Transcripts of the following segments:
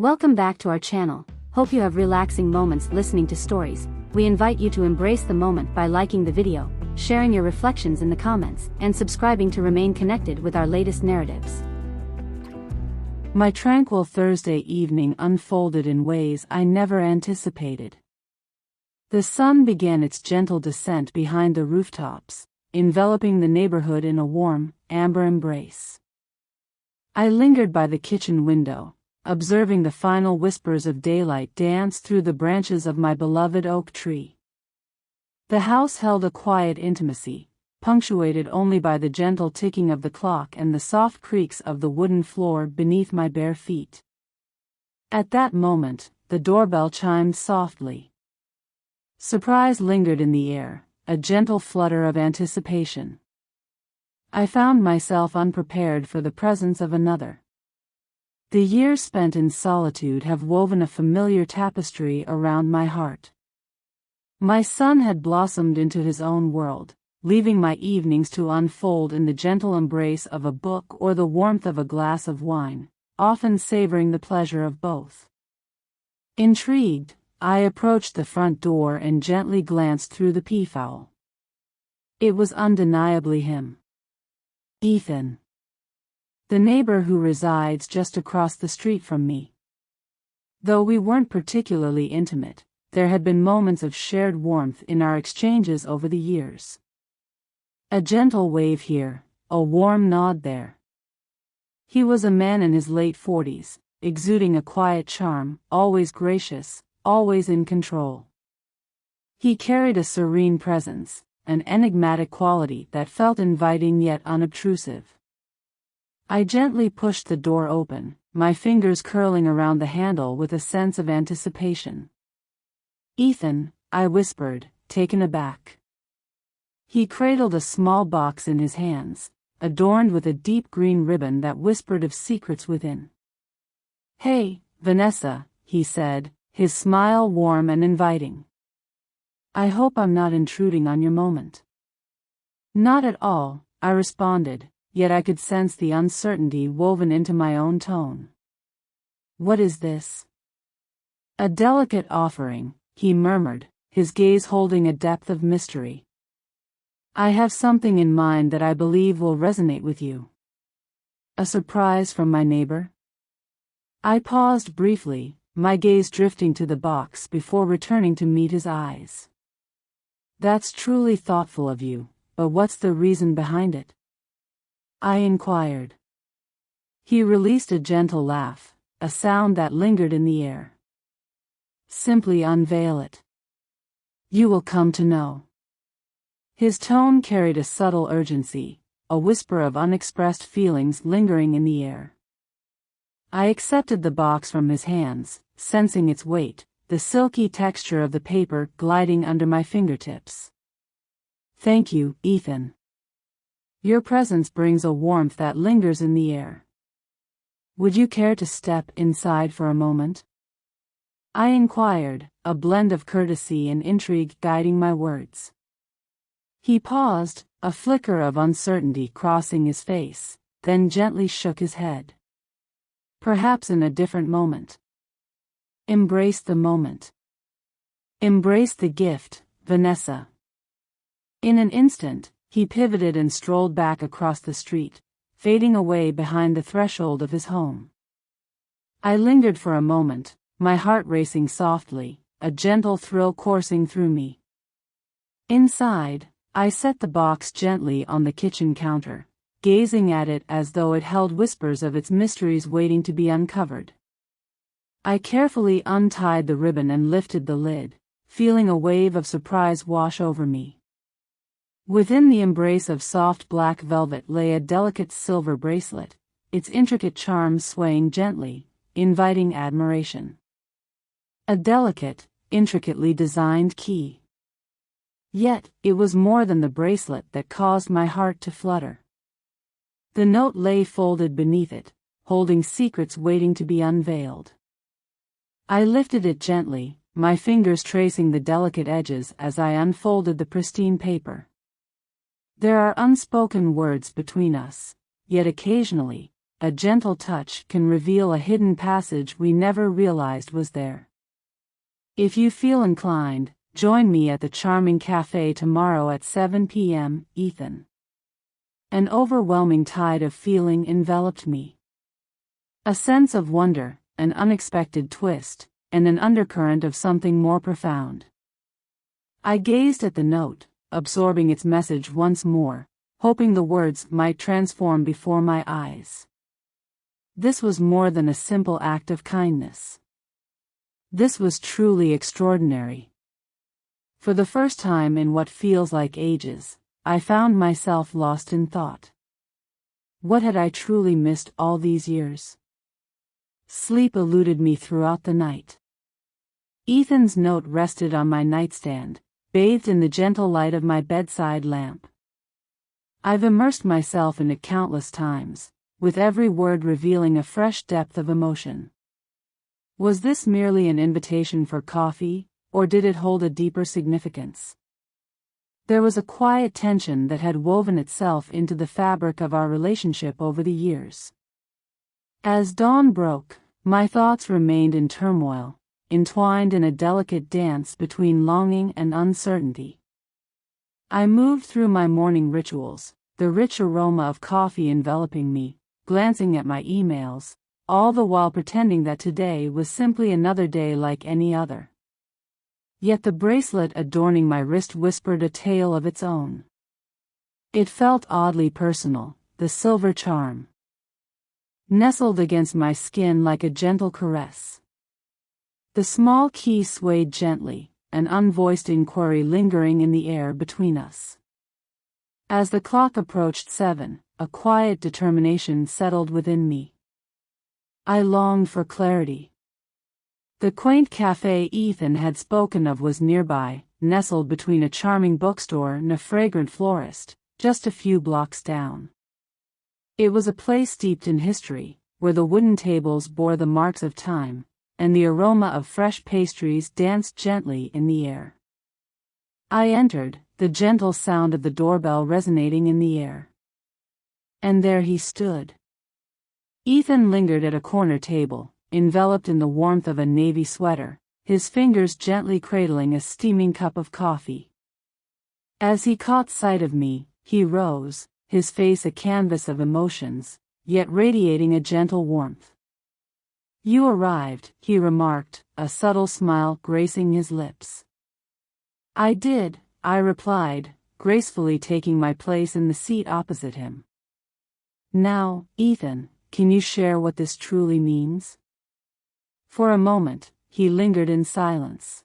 Welcome back to our channel. Hope you have relaxing moments listening to stories. We invite you to embrace the moment by liking the video, sharing your reflections in the comments, and subscribing to remain connected with our latest narratives. My tranquil Thursday evening unfolded in ways I never anticipated. The sun began its gentle descent behind the rooftops, enveloping the neighborhood in a warm, amber embrace. I lingered by the kitchen window, observing the final whispers of daylight dance through the branches of my beloved oak tree. The house held a quiet intimacy, punctuated only by the gentle ticking of the clock and the soft creaks of the wooden floor beneath my bare feet. At that moment, the doorbell chimed softly. Surprise lingered in the air, a gentle flutter of anticipation. I found myself unprepared for the presence of another. The years spent in solitude have woven a familiar tapestry around my heart. My son had blossomed into his own world, leaving my evenings to unfold in the gentle embrace of a book or the warmth of a glass of wine, often savoring the pleasure of both. Intrigued, I approached the front door and gently glanced through the peephole. It was undeniably him. Ethan. The neighbor who resides just across the street from me. Though we weren't particularly intimate, there had been moments of shared warmth in our exchanges over the years. A gentle wave here, a warm nod there. He was a man in his late 40s, exuding a quiet charm, always gracious, always in control. He carried a serene presence, an enigmatic quality that felt inviting yet unobtrusive. I gently pushed the door open, my fingers curling around the handle with a sense of anticipation. "Ethan," I whispered, taken aback. He cradled a small box in his hands, adorned with a deep green ribbon that whispered of secrets within. "Hey, Vanessa," he said, his smile warm and inviting. "I hope I'm not intruding on your moment." "Not at all," I responded, yet I could sense the uncertainty woven into my own tone. "What is this?" "A delicate offering," he murmured, his gaze holding a depth of mystery. "I have something in mind that I believe will resonate with you." "A surprise from my neighbor?" I paused briefly, my gaze drifting to the box before returning to meet his eyes. "That's truly thoughtful of you, but what's the reason behind it?" I inquired. He released a gentle laugh, a sound that lingered in the air. "Simply unveil it. You will come to know." His tone carried a subtle urgency, a whisper of unexpressed feelings lingering in the air. I accepted the box from his hands, sensing its weight, the silky texture of the paper gliding under my fingertips. "Thank you, Ethan. Your presence brings a warmth that lingers in the air. Would you care to step inside for a moment?" I inquired, a blend of courtesy and intrigue guiding my words. He paused, a flicker of uncertainty crossing his face, then gently shook his head. "Perhaps in a different moment." Embrace the moment. Embrace the gift, Vanessa. In an instant, he pivoted and strolled back across the street, fading away behind the threshold of his home. I lingered for a moment, my heart racing softly, a gentle thrill coursing through me. Inside, I set the box gently on the kitchen counter, gazing at it as though it held whispers of its mysteries waiting to be uncovered. I carefully untied the ribbon and lifted the lid, feeling a wave of surprise wash over me. Within the embrace of soft black velvet lay a delicate silver bracelet, its intricate charms swaying gently, inviting admiration. A delicate, intricately designed key. Yet, it was more than the bracelet that caused my heart to flutter. The note lay folded beneath it, holding secrets waiting to be unveiled. I lifted it gently, my fingers tracing the delicate edges as I unfolded the pristine paper. There are unspoken words between us, yet occasionally, a gentle touch can reveal a hidden passage we never realized was there. If you feel inclined, join me at the charming cafe tomorrow at 7 p.m., Ethan. An overwhelming tide of feeling enveloped me. A sense of wonder, an unexpected twist, and an undercurrent of something more profound. I gazed at the note, absorbing its message once more, hoping the words might transform before my eyes. This was more than a simple act of kindness. This was truly extraordinary. For the first time in what feels like ages, I found myself lost in thought. What had I truly missed all these years? Sleep eluded me throughout the night. Ethan's note rested on my nightstand, bathed in the gentle light of my bedside lamp. I've immersed myself in it countless times, with every word revealing a fresh depth of emotion. Was this merely an invitation for coffee, or did it hold a deeper significance? There was a quiet tension that had woven itself into the fabric of our relationship over the years. As dawn broke, my thoughts remained in turmoil, entwined in a delicate dance between longing and uncertainty. I moved through my morning rituals, the rich aroma of coffee enveloping me, glancing at my emails, all the while pretending that today was simply another day like any other. Yet the bracelet adorning my wrist whispered a tale of its own. It felt oddly personal, the silver charm nestled against my skin like a gentle caress. The small key swayed gently, an unvoiced inquiry lingering in the air between us. As the clock approached 7, a quiet determination settled within me. I longed for clarity. The quaint cafe Ethan had spoken of was nearby, nestled between a charming bookstore and a fragrant florist, just a few blocks down. It was a place steeped in history, where the wooden tables bore the marks of time, and the aroma of fresh pastries danced gently in the air. I entered, the gentle sound of the doorbell resonating in the air. And there he stood. Ethan lingered at a corner table, enveloped in the warmth of a navy sweater, his fingers gently cradling a steaming cup of coffee. As he caught sight of me, he rose, his face a canvas of emotions, yet radiating a gentle warmth. "You arrived," he remarked, a subtle smile gracing his lips. "I did," I replied, gracefully taking my place in the seat opposite him. "Now, Ethan, can you share what this truly means?" For a moment, he lingered in silence.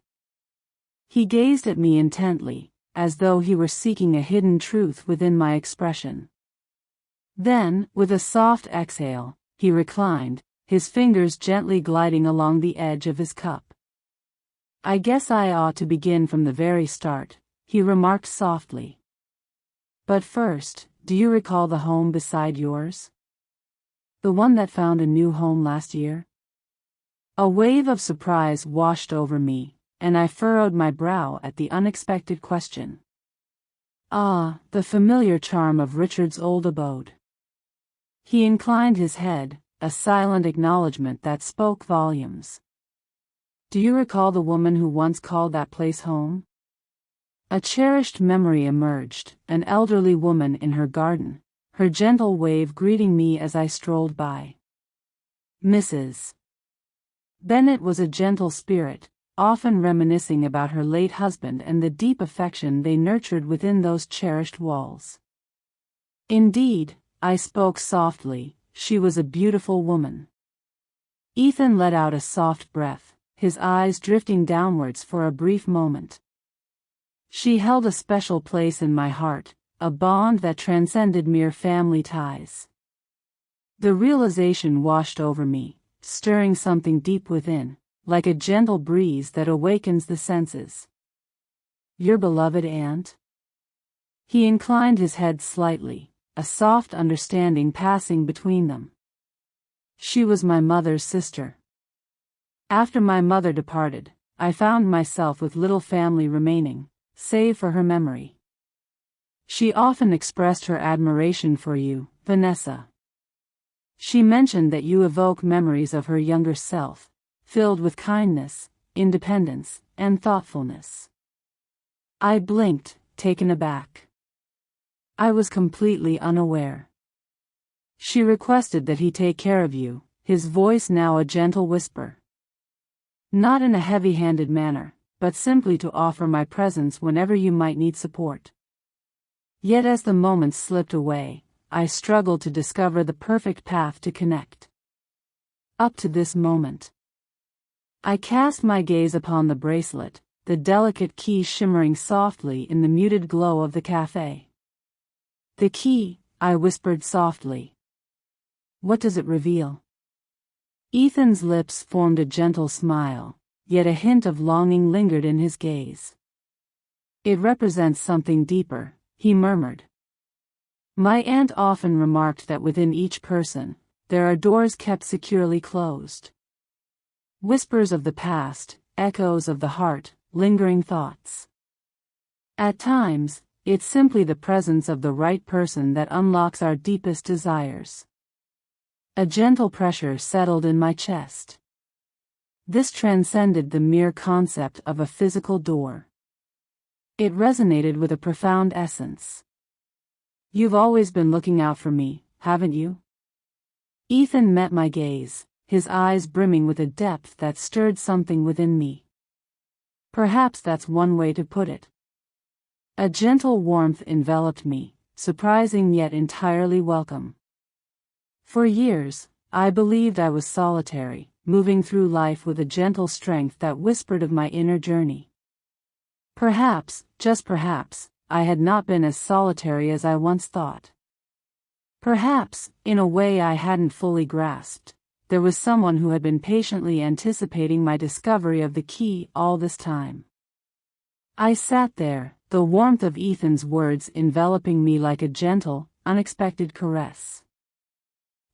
He gazed at me intently, as though he were seeking a hidden truth within my expression. Then, with a soft exhale, he reclined, his fingers gently gliding along the edge of his cup. "I guess I ought to begin from the very start," he remarked softly. "But first, do you recall the home beside yours? The one that found a new home last year?" A wave of surprise washed over me, and I furrowed my brow at the unexpected question. Ah, the familiar charm of Richard's old abode. He inclined his head, a silent acknowledgement that spoke volumes. "Do you recall the woman who once called that place home?" A cherished memory emerged, an elderly woman in her garden, her gentle wave greeting me as I strolled by. Mrs. Bennett was a gentle spirit, often reminiscing about her late husband and the deep affection they nurtured within those cherished walls. "Indeed," I spoke softly, "she was a beautiful woman." Ethan let out a soft breath, his eyes drifting downwards for a brief moment. "She held a special place in my heart, a bond that transcended mere family ties." The realization washed over me, stirring something deep within, like a gentle breeze that awakens the senses. "Your beloved aunt?" He inclined his head slightly, a soft understanding passing between them. "She was my mother's sister. After my mother departed, I found myself with little family remaining, save for her memory. She often expressed her admiration for you, Vanessa." She mentioned that you evoke memories of her younger self, filled with kindness, independence, and thoughtfulness. I blinked, taken aback. I was completely unaware. She requested that he take care of you, his voice now a gentle whisper. Not in a heavy-handed manner, but simply to offer my presence whenever you might need support. Yet as the moments slipped away, I struggled to discover the perfect path to connect. Up to this moment, I cast my gaze upon the bracelet, the delicate key shimmering softly in the muted glow of the cafe. The key, I whispered softly. What does it reveal? Ethan's lips formed a gentle smile, yet a hint of longing lingered in his gaze. It represents something deeper, he murmured. My aunt often remarked that within each person, there are doors kept securely closed. Whispers of the past, echoes of the heart, lingering thoughts. At times, it's simply the presence of the right person that unlocks our deepest desires. A gentle pressure settled in my chest. This transcended the mere concept of a physical door. It resonated with a profound essence. You've always been looking out for me, haven't you? Ethan met my gaze, his eyes brimming with a depth that stirred something within me. Perhaps that's one way to put it. A gentle warmth enveloped me, surprising yet entirely welcome. For years, I believed I was solitary, moving through life with a gentle strength that whispered of my inner journey. Perhaps, just perhaps, I had not been as solitary as I once thought. Perhaps, in a way I hadn't fully grasped, there was someone who had been patiently anticipating my discovery of the key all this time. I sat there, the warmth of Ethan's words enveloping me like a gentle, unexpected caress.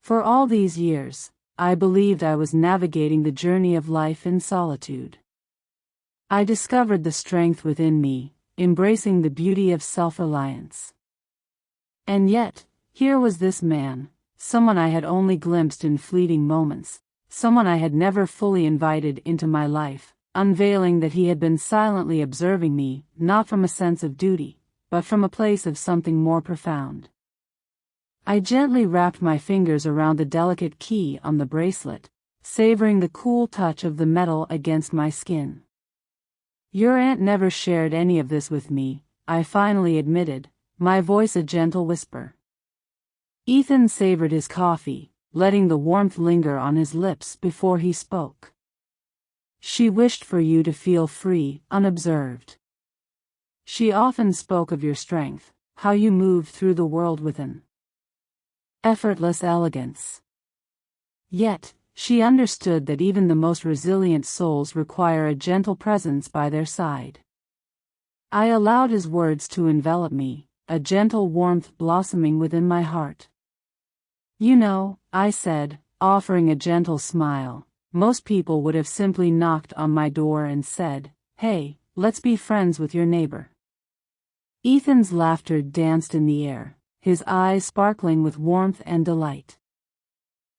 For all these years, I believed I was navigating the journey of life in solitude. I discovered the strength within me, embracing the beauty of self-reliance. And yet, here was this man, someone I had only glimpsed in fleeting moments, someone I had never fully invited into my life, unveiling that he had been silently observing me, not from a sense of duty, but from a place of something more profound. I gently wrapped my fingers around the delicate key on the bracelet, savoring the cool touch of the metal against my skin. Your aunt never shared any of this with me, I finally admitted, my voice a gentle whisper. Ethan savored his coffee, letting the warmth linger on his lips before he spoke. She wished for you to feel free, unobserved. She often spoke of your strength, how you moved through the world with an effortless elegance. Yet, she understood that even the most resilient souls require a gentle presence by their side. I allowed his words to envelop me, a gentle warmth blossoming within my heart. You know, I said, offering a gentle smile, most people would have simply knocked on my door and said, "Hey, let's be friends with your neighbor." Ethan's laughter danced in the air, his eyes sparkling with warmth and delight.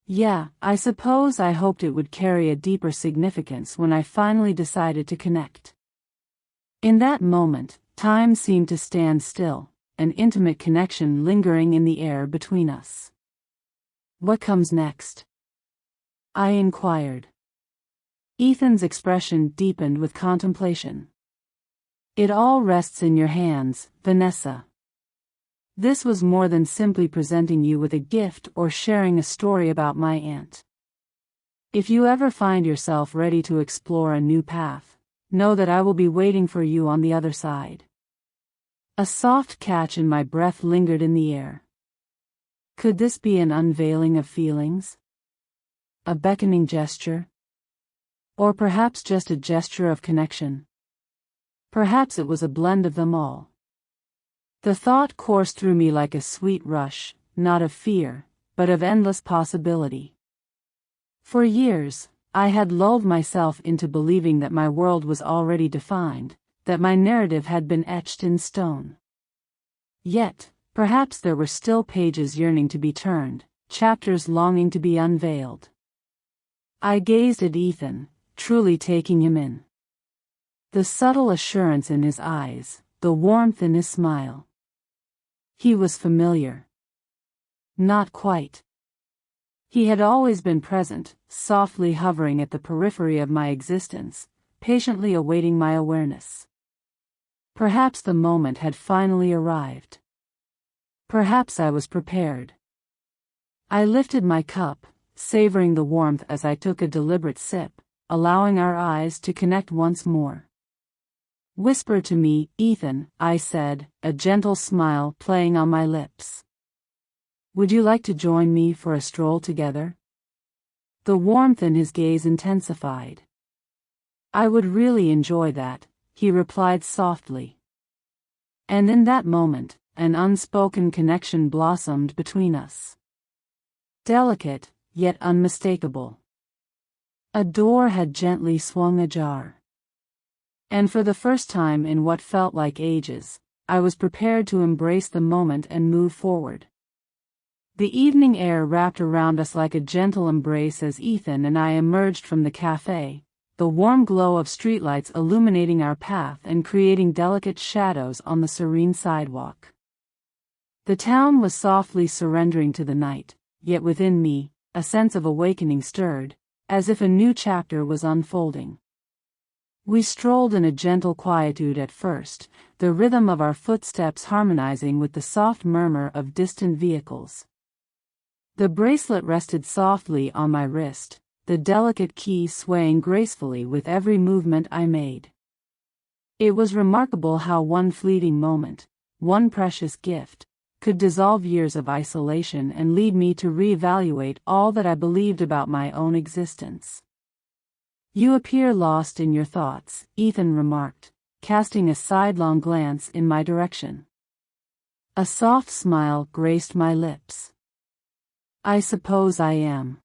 Yeah, I suppose I hoped it would carry a deeper significance when I finally decided to connect. In that moment, time seemed to stand still, an intimate connection lingering in the air between us. What comes next? I inquired. Ethan's expression deepened with contemplation. It all rests in your hands, Vanessa. This was more than simply presenting you with a gift or sharing a story about my aunt. If you ever find yourself ready to explore a new path, know that I will be waiting for you on the other side. A soft catch in my breath lingered in the air. Could this be an unveiling of feelings? A beckoning gesture? Or perhaps just a gesture of connection? Perhaps it was a blend of them all. The thought coursed through me like a sweet rush, not of fear, but of endless possibility. For years, I had lulled myself into believing that my world was already defined, that my narrative had been etched in stone. Yet, perhaps there were still pages yearning to be turned, chapters longing to be unveiled. I gazed at Ethan, truly taking him in. The subtle assurance in his eyes, the warmth in his smile. He was familiar. Not quite. He had always been present, softly hovering at the periphery of my existence, patiently awaiting my awareness. Perhaps the moment had finally arrived. Perhaps I was prepared. I lifted my cup, savoring the warmth as I took a deliberate sip, allowing our eyes to connect once more. "Whisper to me, Ethan," I said, a gentle smile playing on my lips. "Would you like to join me for a stroll together?" The warmth in his gaze intensified. "I would really enjoy that," he replied softly. And in that moment, an unspoken connection blossomed between us. Delicate, yet unmistakable. A door had gently swung ajar. And for the first time in what felt like ages, I was prepared to embrace the moment and move forward. The evening air wrapped around us like a gentle embrace as Ethan and I emerged from the cafe, the warm glow of streetlights illuminating our path and creating delicate shadows on the serene sidewalk. The town was softly surrendering to the night, yet within me, a sense of awakening stirred, as if a new chapter was unfolding. We strolled in a gentle quietude at first, the rhythm of our footsteps harmonizing with the soft murmur of distant vehicles. The bracelet rested softly on my wrist, the delicate key swaying gracefully with every movement I made. It was remarkable how one fleeting moment, one precious gift, could dissolve years of isolation and lead me to reevaluate all that I believed about my own existence. "You appear lost in your thoughts," Ethan remarked, casting a sidelong glance in my direction. A soft smile graced my lips. "I suppose I am."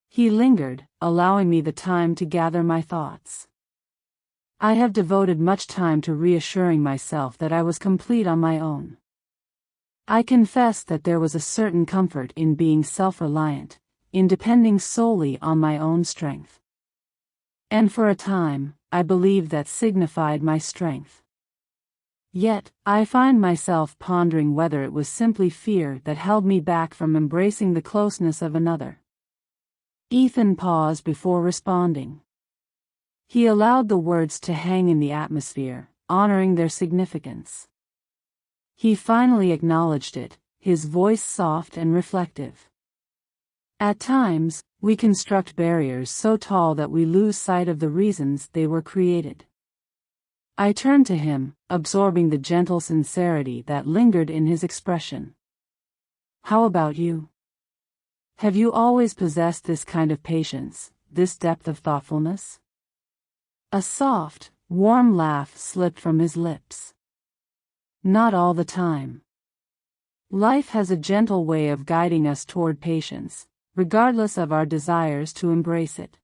He lingered, allowing me the time to gather my thoughts. "I have devoted much time to reassuring myself that I was complete on my own. I confess that there was a certain comfort in being self-reliant, in depending solely on my own strength. And for a time, I believed that signified my strength. Yet, I find myself pondering whether it was simply fear that held me back from embracing the closeness of another." Ethan paused before responding. He allowed the words to hang in the atmosphere, honoring their significance. He finally acknowledged it, his voice soft and reflective. "At times, we construct barriers so tall that we lose sight of the reasons they were created." I turned to him, absorbing the gentle sincerity that lingered in his expression. "How about you? Have you always possessed this kind of patience, this depth of thoughtfulness?" A soft, warm laugh slipped from his lips. "Not all the time. Life has a gentle way of guiding us toward patience, regardless of our desires to embrace it."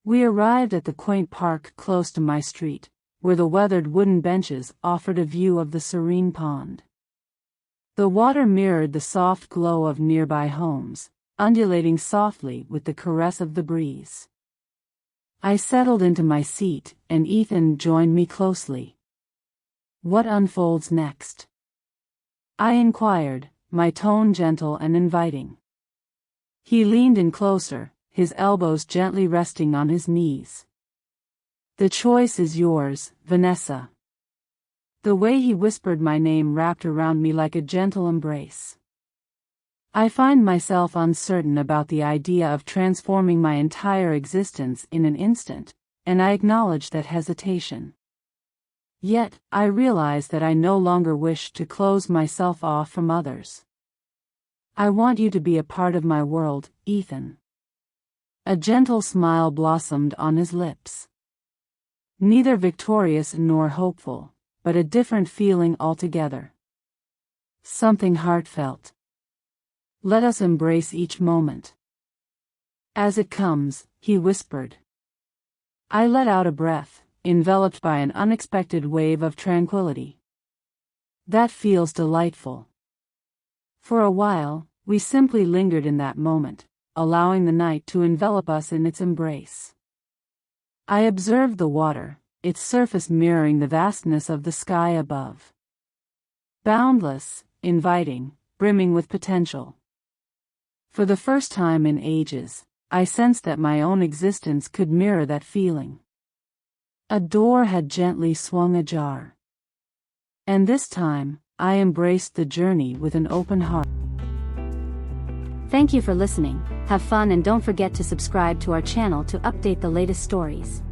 We arrived at the quaint park close to my street, where the weathered wooden benches offered a view of the serene pond. The water mirrored the soft glow of nearby homes, undulating softly with the caress of the breeze. I settled into my seat, and Ethan joined me closely. "What unfolds next?" I inquired, my tone gentle and inviting. He leaned in closer, his elbows gently resting on his knees. "The choice is yours, Vanessa." The way he whispered my name wrapped around me like a gentle embrace. I find myself uncertain about the idea of transforming my entire existence in an instant, and I acknowledge that hesitation. Yet, I realize that I no longer wish to close myself off from others. "I want you to be a part of my world, Ethan." A gentle smile blossomed on his lips. Neither victorious nor hopeful, but a different feeling altogether. Something heartfelt. "Let us embrace each moment as it comes," he whispered. I let out a breath, enveloped by an unexpected wave of tranquility. "That feels delightful." For a while, We simply lingered in that moment, allowing the night to envelop us in its embrace. I observed the water, its surface mirroring the vastness of the sky above. Boundless, inviting, brimming with potential. For the first time in ages, I sensed that my own existence could mirror that feeling. A door had gently swung ajar. And this time, I embraced the journey with an open heart. Thank you for listening, have fun and don't forget to subscribe to our channel to update the latest stories.